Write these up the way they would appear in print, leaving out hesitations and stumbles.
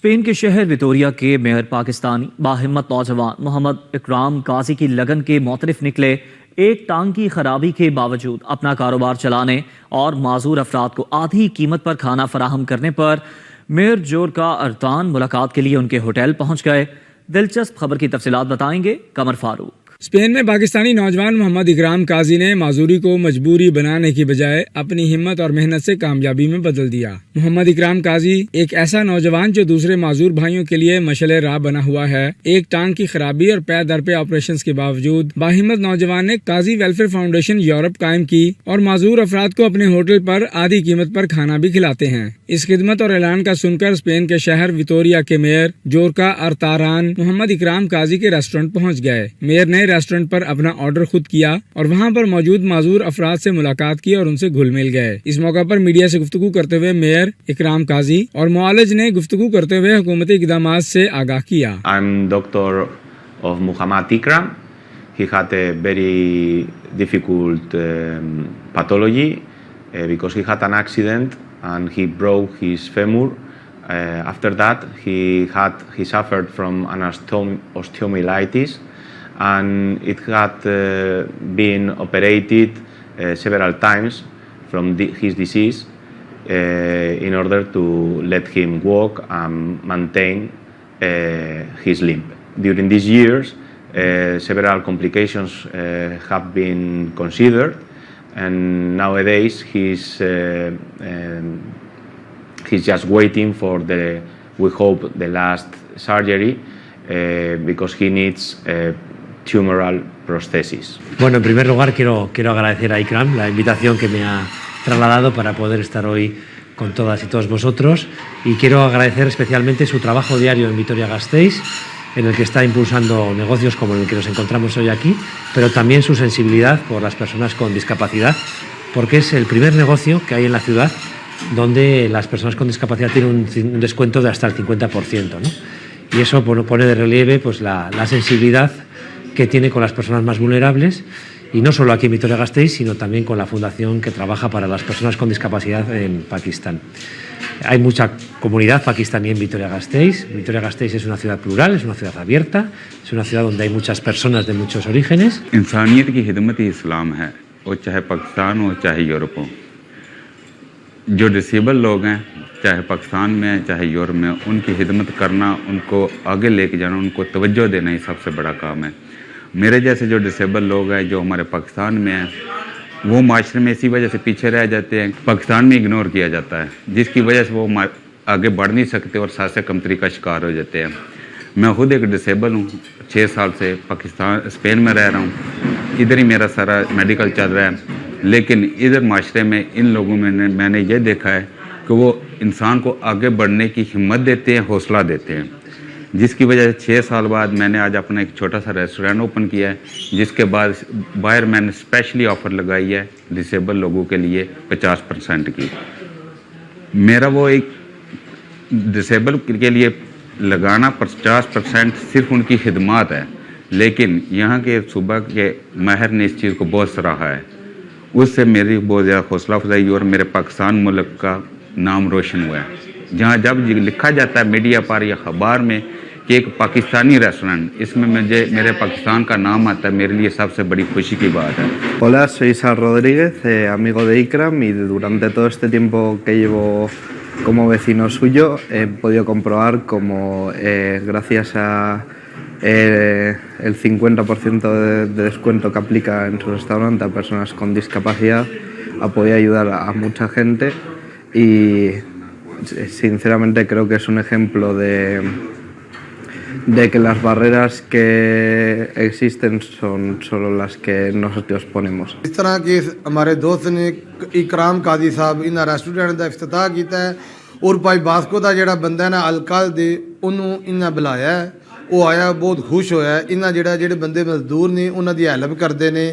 Spain के शहर Victoria के मेयर पाकिस्तानी बाहिम्मत नौजवान मोहम्मद इकराम काजी की लगन के मोतरफ निकले। एक टांग की खराबी के बावजूद अपना कारोबार चलाने और माजूर अफराद को आधी कीमत पर खाना फराहम करने पर मेयर जोरका अर्तान मुलाकात के लिए उनके होटल पहुंच गए। दिलचस्प खबर की तफसीलात बताएंगे कमर फारूक। स्पेन में पाकिस्तानी नौजवान मोहम्मद इकराम काजी ने माजूरी को मजबूरी बनाने की बजाय अपनी हिम्मत और मेहनत से कामयाबी में बदल दिया। मोहम्मद इकराम काजी एक ऐसा नौजवान जो दूसरे माजूर भाइयों के लिए मशले राह बना हुआ है। एक टांग की खराबी और पैर दर पे ऑपरेशन के बावजूद बाहिम्मत नौजवान ने काजी वेलफेयर फाउंडेशन यूरोप कायम की और माजूर अफराद को अपने होटल पर आधी कीमत पर खाना भी खिलाते हैं। इस खिदमत और ऐलान का सुनकर स्पेन के शहर विक्टोरिया के मेयर जोरका अर्तारान मोहम्मद इकराम काजी के रेस्टोरेंट पहुँच गए। मेयर ने रेस्टोरेंट पर अपना ऑर्डर खुद किया और वहां पर मौजूद माजूर अफराद से मुलाकात की और उनसे घुल मिल गए। इस मौका पर मीडिया से गुफ्तगू करते हुए मेयर इकराम काजी और मुआलिज ने गुफ्तगू करते हुए हुकूमती इक़दामात से आगाह किया। I'm doctor of Muhammad Ikram. He had a very difficult pathology because he had an accident and he broke his femur. After that, he suffered from an osteomyelitis. And it had been operated several times from his disease in order to let him walk and maintain his limb. During these years, several complications have been considered, and nowadays he's just waiting for we hope, the last surgery because he needs tumoral prosthesis. Bueno, en primer lugar quiero agradecer a Ikram la invitación que me ha trasladado para poder estar hoy con todas y todos vosotros, y quiero agradecer especialmente su trabajo diario en Vitoria-Gasteiz, en el que está impulsando negocios como el que nos encontramos hoy aquí, pero también su sensibilidad por las personas con discapacidad, porque es el primer negocio que hay en la ciudad donde las personas con discapacidad tienen un descuento de hasta el 50%, ¿no? Y eso pone de relieve pues, la sensibilidad que tiene con las personas más vulnerables, y no solo aquí en Vitoria-Gasteiz, sino también con la fundación que trabaja para las personas con discapacidad en Pakistán. Hay mucha comunidad pakistaní en Vitoria-Gasteiz. Vitoria-Gasteiz es una ciudad plural, es una ciudad abierta, es una ciudad donde hay muchas personas de muchos orígenes. इंसानियत की खिदमत ही इस्लाम है, और चाहे पाकिस्तान हो चाहे Europe हो। जो डिसेबल लोग हैं, चाहे पाकिस्तान में चाहे यूरोप में, उनकी खिदमत करना, उनको आगे लेके जाना, उनको तवज्जो देना ही सबसे बड़ा काम है। मेरे जैसे जो डिसेबल लोग हैं जो हमारे पाकिस्तान में हैं, वो माशरे में इसी वजह से पीछे रह जाते हैं, पाकिस्तान में इग्नोर किया जाता है, जिसकी वजह से वो आगे बढ़ नहीं सकते और सासे कमतरी का शिकार हो जाते हैं। मैं खुद एक डिसेबल हूँ, 6 साल से स्पेन में रह रहा हूँ, इधर ही मेरा सारा मेडिकल चल रहा है, लेकिन इधर माशरे में इन लोगों में मैंने ये देखा है कि वो इंसान को आगे बढ़ने की हिम्मत देते हैं, हौसला देते हैं, जिसकी वजह से 6 साल बाद मैंने आज अपना एक छोटा सा रेस्टोरेंट ओपन किया है, जिसके बाद बाहर मैंने स्पेशली ऑफ़र लगाई है डिसेबल लोगों के लिए 50% की। मेरा वो एक डिसेबल के लिए लगाना 50% सिर्फ उनकी खिदमत है, लेकिन यहाँ के सूबा के माहिर ने इस चीज़ को बहुत सराहा है। उससे मेरी बहुत ज़्यादा हौसला अफजाई और मेरे पाकिस्तान मुल्क का नाम रोशन हुआ है। जहाँ जब लिखा जाता है मीडिया पर या अखबार में कि एक पाकिस्तानी रेस्टोरेंट, इसमें मेरे पाकिस्तान का नाम आता है, मेरे लिए सबसे बड़ी खुशी की बात है। Hola, soy Sal Rodríguez, amigo de Ikram, y durante todo este tiempo que llevo como vecino suyo he podido comprobar como gracias a el 50% de descuento que aplica en su restaurante a personas con discapacidad ha podido ayudar a mucha gente, y sinceramente creo que es un ejemplo de que las barreras que existen son solo las que nosotros ponemos. इस तरह के हमारे दोस्त ने इकराम काजी साहब इन restaurant का इफ्तिताह किया है, और भाई बास्को का जो बंदा है ना अलकाल दे उन्होंने इन्हें बुलाया है, वो आया बहुत खुश होया। इन्हें जो बंदे मजदूर ने उन्होंने हेल्प करते हैं,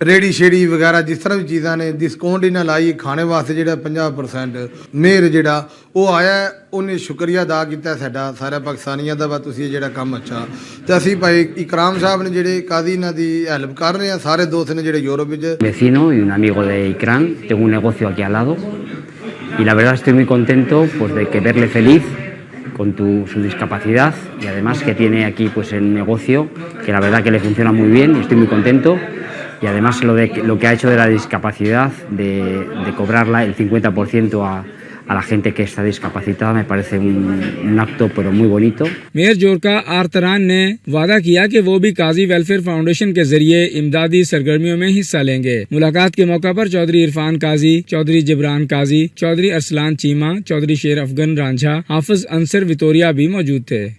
रेड़ी शेड़ी वगैरह जिस तरह भी चीज़ा ने डिस्काउंट इन्हें लाई खाने वास्ते जो 50%। मेयर जोड़ा वो आया, उन्हें शुक्रिया अदा किया साडा सारा पाकिस्तानियों का, तुसीं जो काम अच्छा। तो असीं भाई इकराम साहब ने जोड़े काजी इन्हां दी हेल्प कर रहे हैं, सारे दोस्त ने जोड़े यूरोप में। Vecino y un amigo de Ikram, tengo un negocio aquí al lado y la verdad estoy muy contento pues de que verle feliz su discapacidad y además que tiene aquí pues el negocio que la verdad que le funciona muy bien y estoy muy contento. Y además lo que ha hecho de la discapacidad, de cobrarla el 50% a la gente que está discapacitada, me parece un acto pero muy bonito. Mayor जोरका आर्तरान ने वादा किया कि वो भी काजी welfare foundation के जरिए इमदादी सरगर्मियों में हिस्सा लेंगे। मुलाकात के मौका पर चौधरी इरफान काजी, चौधरी जिब्रान काजी, चौधरी अरसलान चीमा, चौधरी शेर अफगन रांझा, हाफिज अंसर वितोरिया भी मौजूद थे।